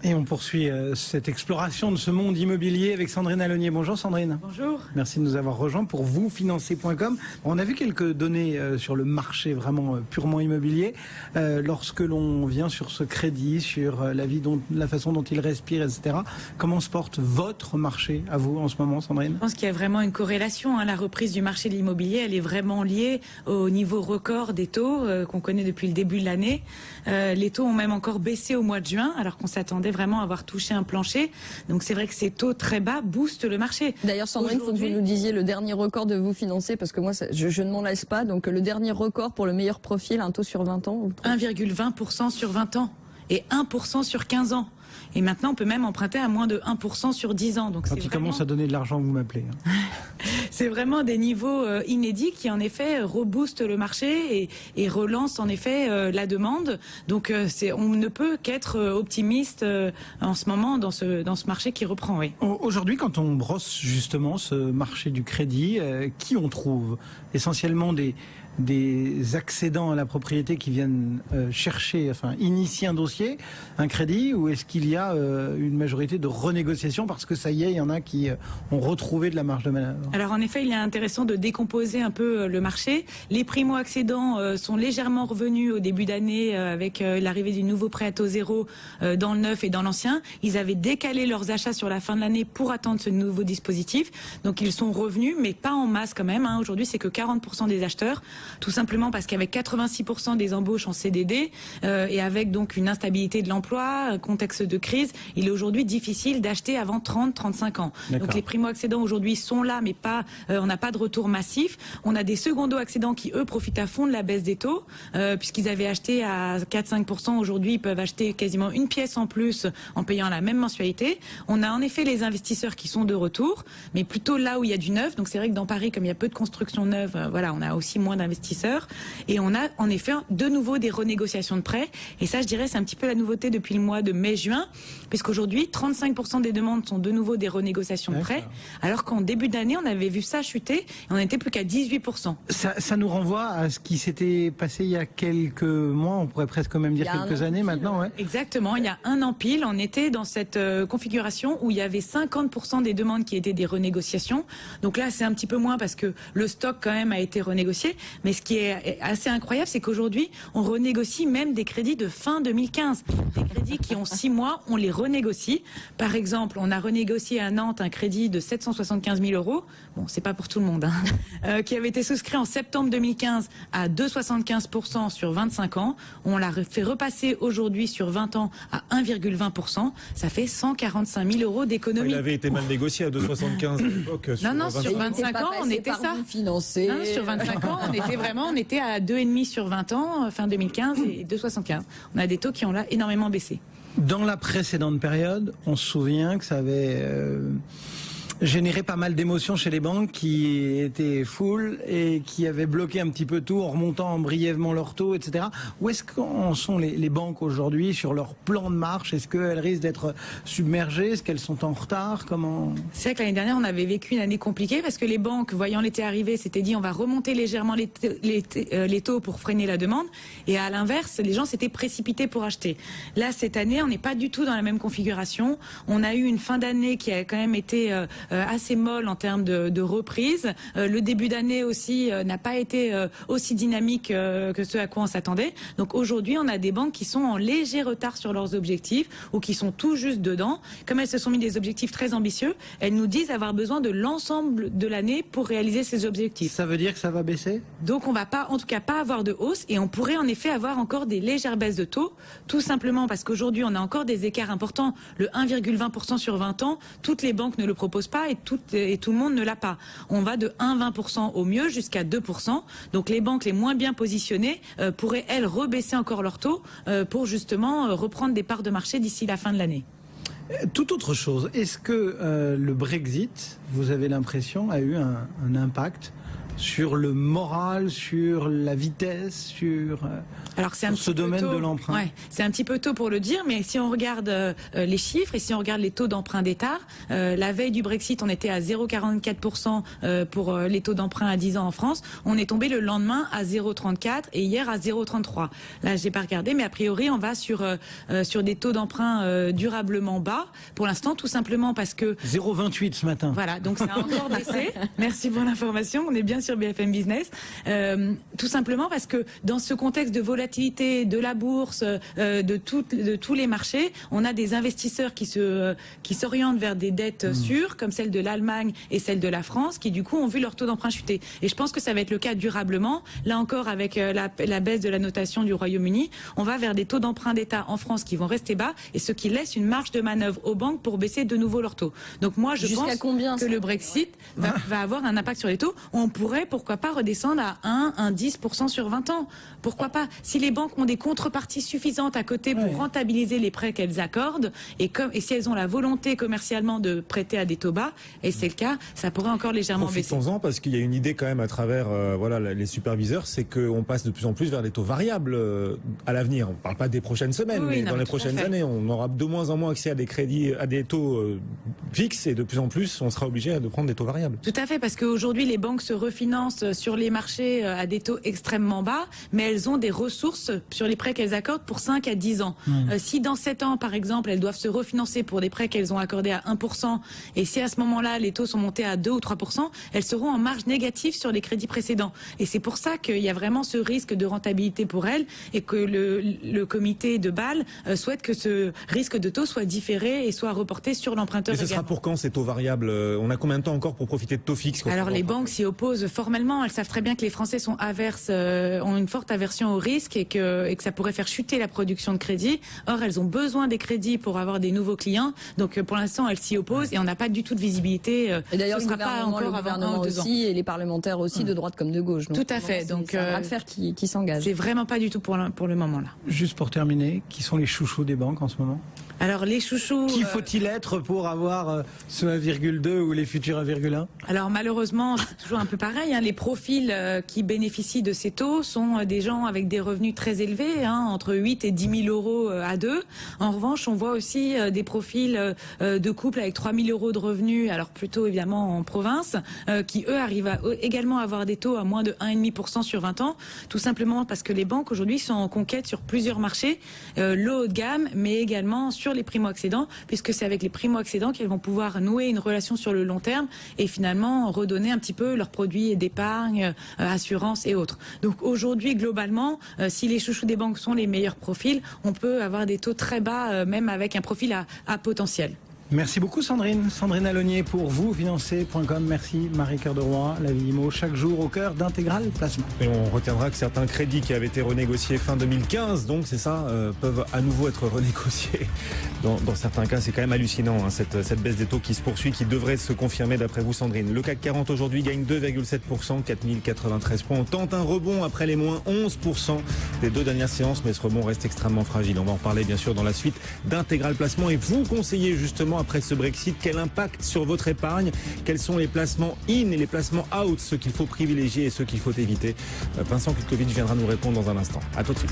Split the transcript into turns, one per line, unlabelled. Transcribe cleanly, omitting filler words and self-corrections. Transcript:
Et on poursuit cette exploration de ce monde immobilier avec Sandrine Alonier. Bonjour Sandrine.
Bonjour.
Merci de nous avoir rejoints pour vousfinancer.com. On a vu quelques données sur le marché vraiment purement immobilier. Lorsque l'on vient sur ce crédit, sur la façon dont il respire, etc. Comment se porte votre marché à vous en ce moment, Sandrine?
Je pense qu'il y a vraiment une corrélation. La reprise du marché de l'immobilier, elle est vraiment liée au niveau record des taux qu'on connaît depuis le début de l'année. Les taux ont même encore baissé au mois de juin, alors qu'on s'attendait vraiment à avoir touché un plancher. Donc c'est vrai que ces taux très bas boostent le marché.
D'ailleurs, Sandrine, il faut que vous nous disiez le dernier record de vous financer, parce que moi, je ne m'en laisse pas. Donc le dernier record pour le meilleur profil, un taux sur 20 ans.
1,20% sur 20 ans et 1% sur 15 ans. Et maintenant, on peut même emprunter à moins de 1% sur 10 ans. Donc
quand il commence à donner de l'argent, vous m'appelez.
C'est vraiment des niveaux inédits qui, en effet, reboostent le marché et relancent, en effet, la demande. Donc, on ne peut qu'être optimiste en ce moment dans ce marché qui reprend. Oui.
Aujourd'hui, quand on brosse justement ce marché du crédit, qui on trouve? Essentiellement des accédants à la propriété qui viennent initier un dossier, un crédit, ou est-ce qu'il y a une majorité de renégociations parce que ça y est, il y en a qui ont retrouvé de la marge de manœuvre? Alors
en effet, il est intéressant de décomposer un peu le marché. Les primo-accédants sont légèrement revenus au début d'année avec l'arrivée du nouveau prêt à taux zéro dans le neuf et dans l'ancien. Ils avaient décalé leurs achats sur la fin de l'année pour attendre ce nouveau dispositif. Donc ils sont revenus, mais pas en masse quand même. Aujourd'hui, c'est que 40% des acheteurs. Tout simplement parce qu'avec 86% des embauches en CDD et avec donc une instabilité de l'emploi, un contexte de crise, il est aujourd'hui difficile d'acheter avant 30-35 ans. Donc les primo-accédants aujourd'hui sont là, mais on n'a pas de retour massif. On a des secondo-accédants qui, eux, profitent à fond de la baisse des taux, puisqu'ils avaient acheté à 4-5%. Aujourd'hui, ils peuvent acheter quasiment une pièce en plus en payant la même mensualité. On a en effet les investisseurs qui sont de retour, mais plutôt là où il y a du neuf. Donc c'est vrai que dans Paris, comme il y a peu de construction neuve, on a aussi moins d'investisseurs. Et on a en effet de nouveau des renégociations de prêts. Et ça, je dirais, c'est un petit peu la nouveauté depuis le mois de mai-juin, puisqu'aujourd'hui, 35% des demandes sont de nouveau des renégociations de prêts, alors qu'en début d'année, on avait vu ça chuter et on n'était plus qu'à 18%.
Ça nous renvoie à ce qui s'était passé il y a quelques mois, on pourrait presque même dire quelques années maintenant. Ouais.
Exactement, il y a un an pile, on était dans cette configuration où il y avait 50% des demandes qui étaient des renégociations. Donc là, c'est un petit peu moins parce que le stock quand même a été renégocié. Mais ce qui est assez incroyable, c'est qu'aujourd'hui, on renégocie même des crédits de fin 2015. Des crédits qui ont 6 mois, on les renégocie. Par exemple, on a renégocié à Nantes un crédit de 775 000 €. Bon, c'est pas pour tout le monde, qui avait été souscrit en septembre 2015 à 2,75% sur 25 ans. On l'a fait repasser aujourd'hui sur 20 ans à 1,20%. Ça fait 145 000 € d'économie.
Il avait été mal négocié à 2,75 à l'époque.
Non, sur 25 ans, on était ça. Sur 25 ans, on était à 2,5 sur 20 ans, fin 2015 et 2,75. On a des taux qui ont là énormément baissé.
Dans la précédente période, on se souvient que ça avait généré pas mal d'émotions chez les banques qui étaient full et qui avaient bloqué un petit peu tout en remontant brièvement leurs taux, etc. Où est-ce qu'en sont les banques aujourd'hui sur leur plan de marche? Est-ce qu'elles risquent d'être submergées? Est-ce qu'elles sont en retard? Comment?
C'est vrai que l'année dernière, on avait vécu une année compliquée parce que les banques, voyant l'été arriver, s'étaient dit on va remonter légèrement les taux pour freiner la demande. Et à l'inverse, les gens s'étaient précipités pour acheter. Là, cette année, on n'est pas du tout dans la même configuration. On a eu une fin d'année qui a quand même été assez molle en termes de reprise. Le début d'année aussi n'a pas été aussi dynamique que ce à quoi on s'attendait. Donc aujourd'hui, on a des banques qui sont en léger retard sur leurs objectifs ou qui sont tout juste dedans. Comme elles se sont mis des objectifs très ambitieux, elles nous disent avoir besoin de l'ensemble de l'année pour réaliser ces objectifs.
Ça veut dire que ça va baisser?
Donc on va pas, en tout cas pas avoir de hausse et on pourrait en effet avoir encore des légères baisses de taux, tout simplement parce qu'aujourd'hui on a encore des écarts importants. Le 1,20% sur 20 ans, toutes les banques ne le proposent pas et tout le monde ne l'a pas. On va de 1,20% au mieux jusqu'à 2%. Donc les banques les moins bien positionnées pourraient, elles, rebaisser encore leurs taux pour justement reprendre des parts de marché d'ici la fin de l'année.
Tout autre chose, est-ce que le Brexit, vous avez l'impression, a eu un impact sur le moral, sur la vitesse, sur
Alors c'est un
ce domaine de l'emprunt.
Ouais, c'est un petit peu tôt pour le dire, mais si on regarde les chiffres et si on regarde les taux d'emprunt d'État, la veille du Brexit, on était à 0,44% pour les taux d'emprunt à 10 ans en France. On est tombé le lendemain à 0,34 et hier à 0,33. Là, j'ai pas regardé, mais a priori, on va sur des taux d'emprunt durablement bas. Pour l'instant, tout simplement parce que
0,28 ce matin.
Voilà, donc ça a encore baissé. Merci pour l'information. On est bien sur BFM Business. Tout simplement parce que dans ce contexte de volatilité de la bourse, de tous les marchés, on a des investisseurs qui s'orientent vers des dettes sûres, comme celle de l'Allemagne et celle de la France, qui du coup ont vu leur taux d'emprunt chuter. Et je pense que ça va être le cas durablement. Là encore, avec la baisse de la notation du Royaume-Uni, on va vers des taux d'emprunt d'État en France qui vont rester bas, et ce qui laisse une marge de manœuvre aux banques pour baisser de nouveau leurs taux. Donc moi, je pense que le Brexit va avoir un impact sur les taux. On pourrait, pourquoi pas, redescendre à 10% sur 20 ans. Pourquoi pas? Si les banques ont des contreparties suffisantes à côté pour rentabiliser les prêts qu'elles accordent, et si elles ont la volonté commercialement de prêter à des taux bas, et c'est le cas, ça pourrait encore légèrement baisser.
Profitons-en, parce qu'il y a une idée quand même à travers les superviseurs, c'est qu'on passe de plus en plus vers des taux variables à l'avenir. On ne parle pas des prochaines semaines, mais dans les prochaines années, on aura de moins en moins accès à des crédits, à des taux fixes, et de plus en plus, on sera obligé de prendre des taux variables.
Tout à fait, parce qu'aujourd'hui, les banques se refinancent sur les marchés à des taux extrêmement bas, mais elles ont des ressources sur les prêts qu'elles accordent pour 5 à 10 ans. Si dans 7 ans, par exemple, elles doivent se refinancer pour des prêts qu'elles ont accordés à 1%, et si à ce moment-là, les taux sont montés à 2 ou 3%, elles seront en marge négative sur les crédits précédents. Et c'est pour ça qu'il y a vraiment ce risque de rentabilité pour elles, et que le comité de Bâle souhaite que ce risque de taux soit différé et soit reporté sur l'emprunteur.
Et ce sera pour quand ces taux variables? On a combien de temps encore pour profiter de taux fixes?
Alors les banques s'y opposent formellement. Elles savent très bien que les Français sont ont une forte aversion au risque, et que ça pourrait faire chuter la production de crédit. Or, elles ont besoin des crédits pour avoir des nouveaux clients. Donc pour l'instant, elles s'y opposent, et on n'a pas du tout de visibilité.
Et d'ailleurs,
ce sera pas encore
le
avant
gouvernement
1 ou 2 ans.
aussi, et les parlementaires aussi, de droite comme de gauche. Donc,
tout à fait. Donc
c'est un bras de fer qui s'engage.
C'est vraiment pas du tout pour le moment là.
Juste pour terminer, qui sont les chouchous des banques en ce moment?
Alors les chouchous...
Qui faut-il être pour avoir ce 1,2 ou les futurs 1,1?
Alors malheureusement, c'est toujours un peu pareil. Les profils qui bénéficient de ces taux sont des gens avec des revenus très élevés, entre 8 et 10 000 euros à deux. En revanche, on voit aussi des profils de couples avec 3 000 euros de revenus, alors plutôt évidemment en province, qui eux arrivent également à avoir des taux à moins de 1,5% sur 20 ans, tout simplement parce que les banques aujourd'hui sont en conquête sur plusieurs marchés, le haut de gamme, mais également sur les primo-accédants, puisque c'est avec les primo-accédants qu'elles vont pouvoir nouer une relation sur le long terme et finalement redonner un petit peu leurs produits d'épargne, assurance et autres. Donc aujourd'hui, globalement, si les chouchous des banques sont les meilleurs profils, on peut avoir des taux très bas, même avec un profil à potentiel.
Merci beaucoup Sandrine. Sandrine Alonier pour vous, financer.com. Merci Marie Cœur de Roy, la vie IMO, chaque jour au cœur d'Intégral Placement.
Et on retiendra que certains crédits qui avaient été renégociés fin 2015, donc c'est ça, peuvent à nouveau être renégociés. Dans certains cas, c'est quand même hallucinant, cette baisse des taux qui se poursuit, qui devrait se confirmer d'après vous Sandrine. Le CAC 40 aujourd'hui gagne 2,7%, 4093 points. On tente un rebond après les moins 11% des 2 dernières séances, mais ce rebond reste extrêmement fragile. On va en reparler bien sûr dans la suite d'Intégral Placement, et vous conseillez justement après ce Brexit, quel impact sur votre épargne, quels sont les placements in et les placements out, ceux qu'il faut privilégier et ceux qu'il faut éviter. Vincent Kutkovic viendra nous répondre dans un instant. À tout de suite.